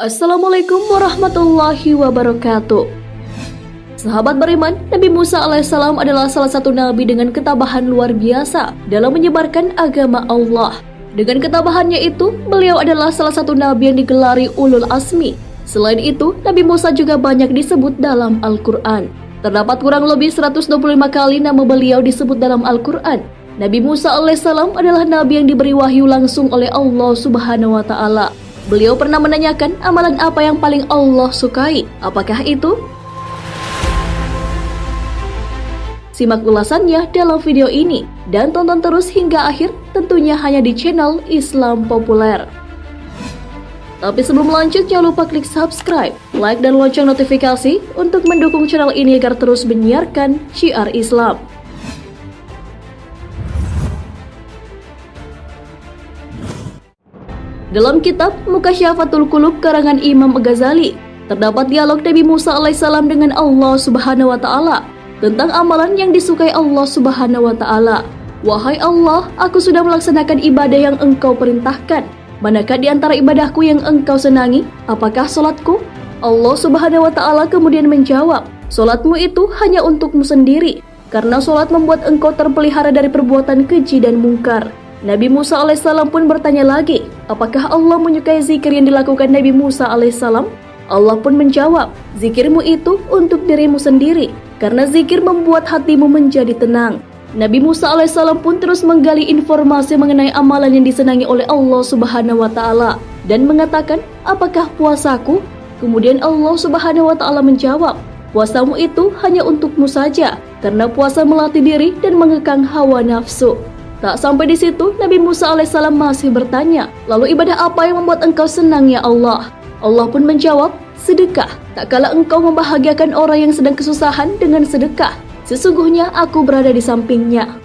Assalamualaikum warahmatullahi wabarakatuh. Sahabat beriman, Nabi Musa alaihissalam adalah salah satu nabi dengan ketabahan luar biasa dalam menyebarkan agama Allah. Dengan ketabahannya itu, beliau adalah salah satu nabi yang digelari ulul azmi. Selain itu, Nabi Musa juga banyak disebut dalam Al-Quran. Terdapat kurang lebih 125 kali nama beliau disebut dalam Al-Quran. Nabi Musa alaihissalam adalah nabi yang diberi wahyu langsung oleh Allah Subhanahu wa Ta'ala. Beliau pernah menanyakan amalan apa yang paling Allah sukai. Apakah itu? Simak ulasannya dalam video ini dan tonton terus hingga akhir, tentunya hanya di channel Islam Populer. Tapi sebelum lanjut, jangan lupa klik subscribe, like dan lonceng notifikasi untuk mendukung channel ini agar terus menyiarkan syiar Islam. Dalam kitab Mukasyafatul Qulub karangan Imam Ghazali, terdapat dialog Nabi Musa alaihissalam dengan Allah Subhanahu wa Ta'ala tentang amalan yang disukai Allah Subhanahu wa Ta'ala. Wahai Allah, aku sudah melaksanakan ibadah yang engkau perintahkan. Manakah di antara ibadahku yang engkau senangi? Apakah solatku? Allah Subhanahu wa Ta'ala kemudian menjawab, solatmu itu hanya untukmu sendiri, karena solat membuat engkau terpelihara dari perbuatan keji dan mungkar. Nabi Musa alaihissalam pun bertanya lagi, apakah Allah menyukai zikir yang dilakukan Nabi Musa alaihissalam? Allah pun menjawab, zikirmu itu untuk dirimu sendiri, karena zikir membuat hatimu menjadi tenang. Nabi Musa alaihissalam pun terus menggali informasi mengenai amalan yang disenangi oleh Allah Subhanahu wa Ta'ala dan mengatakan, apakah puasaku? Kemudian Allah Subhanahu wa Ta'ala menjawab, puasamu itu hanya untukmu saja, karena puasa melatih diri dan mengekang hawa nafsu. Tak sampai di situ, Nabi Musa alaihissalam masih bertanya, lalu ibadah apa yang membuat engkau senang ya Allah? Allah pun menjawab, sedekah. Tak kala engkau membahagiakan orang yang sedang kesusahan dengan sedekah, sesungguhnya aku berada di sampingnya.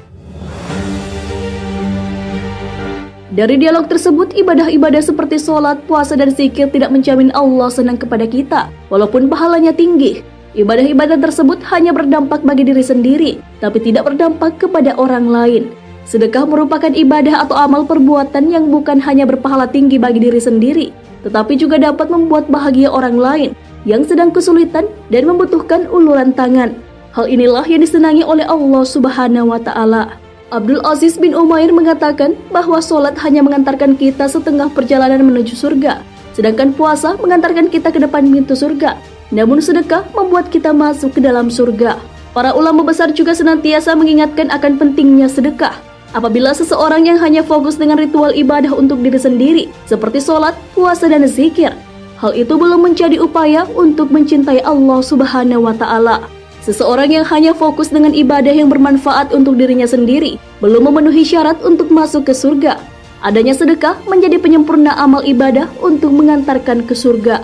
Dari dialog tersebut, ibadah-ibadah seperti sholat, puasa, dan zikir tidak menjamin Allah senang kepada kita, walaupun pahalanya tinggi. Ibadah-ibadah tersebut hanya berdampak bagi diri sendiri, tapi tidak berdampak kepada orang lain. Sedekah merupakan ibadah atau amal perbuatan yang bukan hanya berpahala tinggi bagi diri sendiri, tetapi juga dapat membuat bahagia orang lain yang sedang kesulitan dan membutuhkan uluran tangan. Hal inilah yang disenangi oleh Allah Subhanahu wa Ta'ala. Abdul Aziz bin Umair mengatakan bahwa sholat hanya mengantarkan kita setengah perjalanan menuju surga, sedangkan puasa mengantarkan kita ke depan pintu surga. Namun sedekah membuat kita masuk ke dalam surga. Para ulama besar juga senantiasa mengingatkan akan pentingnya sedekah. Apabila seseorang yang hanya fokus dengan ritual ibadah untuk diri sendiri, seperti sholat, puasa, dan zikir, hal itu belum menjadi upaya untuk mencintai Allah Subhanahu wa Ta'ala. Seseorang yang hanya fokus dengan ibadah yang bermanfaat untuk dirinya sendiri, belum memenuhi syarat untuk masuk ke surga. Adanya sedekah menjadi penyempurna amal ibadah untuk mengantarkan ke surga.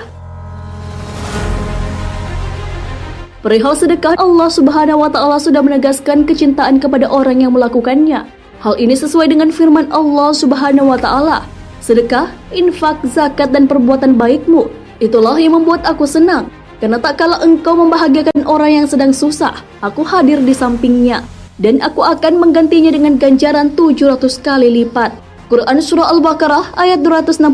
Perihal sedekah, Allah Subhanahu wa Ta'ala sudah menegaskan kecintaan kepada orang yang melakukannya. Hal ini sesuai dengan firman Allah Subhanahu wa Ta'ala, sedekah, infak, zakat, dan perbuatan baikmu, itulah yang membuat aku senang, karena tak kala engkau membahagiakan orang yang sedang susah, aku hadir di sampingnya, dan aku akan menggantinya dengan ganjaran 700 kali lipat. Quran Surah Al-Baqarah ayat 261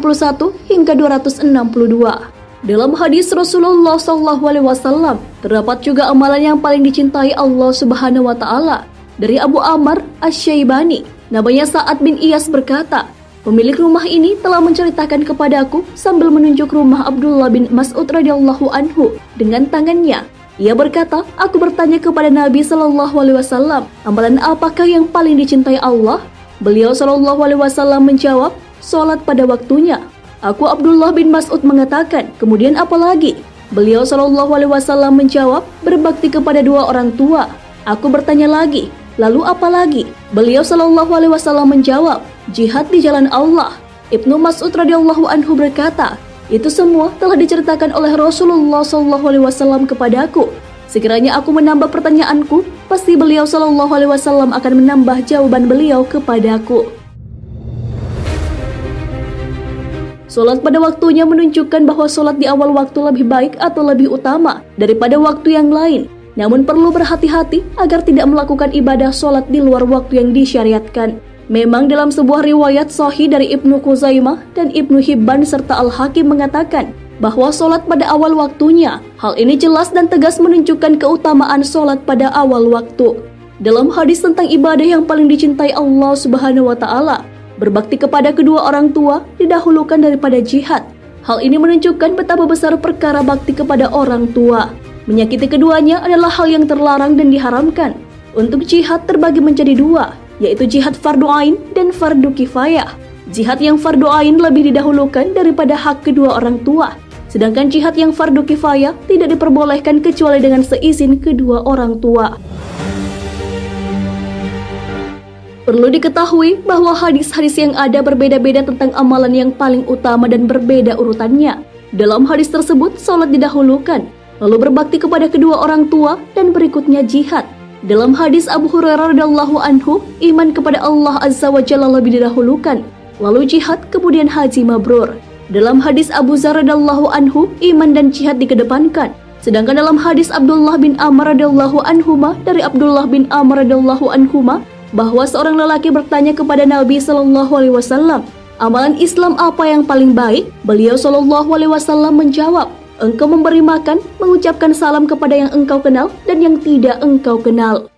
hingga 262. Dalam hadis Rasulullah SAW, terdapat juga amalan yang paling dicintai Allah Subhanahu wa Ta'ala. Dari Abu Amr Asy-Syaibani, namanya Sa'ad bin Iyas berkata, pemilik rumah ini telah menceritakan kepadaku sambil menunjuk rumah Abdullah bin Mas'ud radhiyallahu anhu dengan tangannya. Ia berkata, aku bertanya kepada Nabi SAW, amalan apakah yang paling dicintai Allah? Beliau SAW menjawab, sholat pada waktunya. Aku Abdullah bin Mas'ud mengatakan, kemudian apa lagi? Beliau SAW menjawab, berbakti kepada dua orang tua. Aku bertanya lagi, lalu apa lagi? Beliau SAW menjawab, jihad di jalan Allah. Ibnu Mas'ud radhiyallahu anhu berkata, itu semua telah diceritakan oleh Rasulullah SAW kepadaku. Sekiranya aku menambah pertanyaanku, pasti beliau SAW akan menambah jawaban beliau kepadaku. Solat pada waktunya menunjukkan bahwa solat di awal waktu lebih baik atau lebih utama daripada waktu yang lain. Namun perlu berhati-hati agar tidak melakukan ibadah solat di luar waktu yang disyariatkan. Memang dalam sebuah riwayat sahih dari Ibnu Khuzaimah dan Ibnu Hibban serta Al-Hakim mengatakan, bahwa sholat pada awal waktunya. Hal ini jelas dan tegas menunjukkan keutamaan sholat pada awal waktu. Dalam hadis tentang ibadah yang paling dicintai Allah Subhanahu wa Ta'ala, berbakti kepada kedua orang tua didahulukan daripada jihad. Hal ini menunjukkan betapa besar perkara bakti kepada orang tua. Menyakiti keduanya adalah hal yang terlarang dan diharamkan. Untuk jihad terbagi menjadi dua, yaitu jihad fardu ain dan fardu kifayah. Jihad yang fardu ain lebih didahulukan daripada hak kedua orang tua, sedangkan jihad yang fardu kifayah tidak diperbolehkan kecuali dengan seizin kedua orang tua. Perlu diketahui bahwa hadis-hadis yang ada berbeda-beda tentang amalan yang paling utama dan berbeda urutannya. Dalam hadis tersebut, sholat didahulukan, lalu berbakti kepada kedua orang tua, dan berikutnya jihad. Dalam hadis Abu Hurairah radhiyallahu anhu, iman kepada Allah Azza wa Jalla lebih didahulukan, lalu jihad, kemudian haji mabrur. Dalam hadis Abu Dzar radhiyallahu anhu, iman dan jihad dikedepankan. Sedangkan dalam hadis Abdullah bin Amr radhiyallahu anhuma dari Abdullah bin Amr radhiyallahu anhuma bahwa seorang lelaki bertanya kepada Nabi sallallahu alaihi wasallam, "Amalan Islam apa yang paling baik?" Beliau sallallahu alaihi wasallam menjawab, "Engkau memberi makan, mengucapkan salam kepada yang engkau kenal dan yang tidak engkau kenal."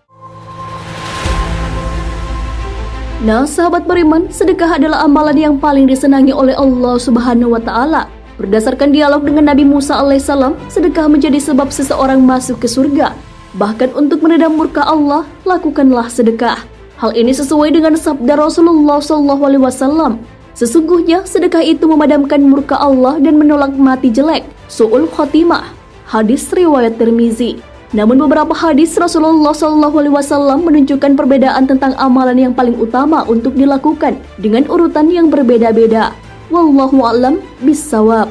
Nah, sahabat beriman, sedekah adalah amalan yang paling disenangi oleh Allah Subhanahu wa Ta'ala. Berdasarkan dialog dengan Nabi Musa alaihissalam, sedekah menjadi sebab seseorang masuk ke surga. Bahkan untuk meredam murka Allah, lakukanlah sedekah. Hal ini sesuai dengan sabda Rasulullah SAW. Sesungguhnya sedekah itu memadamkan murka Allah dan menolak mati jelek, su'ul khotimah. Hadis riwayat Tirmizi. Namun beberapa hadis Rasulullah SAW menunjukkan perbedaan tentang amalan yang paling utama untuk dilakukan dengan urutan yang berbeda-beda. Wallahu a'lam bissawab.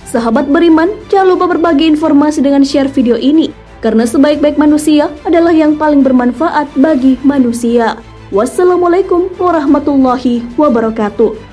Sahabat beriman, jangan lupa berbagi informasi dengan share video ini, karena sebaik-baik manusia adalah yang paling bermanfaat bagi manusia. Wassalamualaikum warahmatullahi wabarakatuh.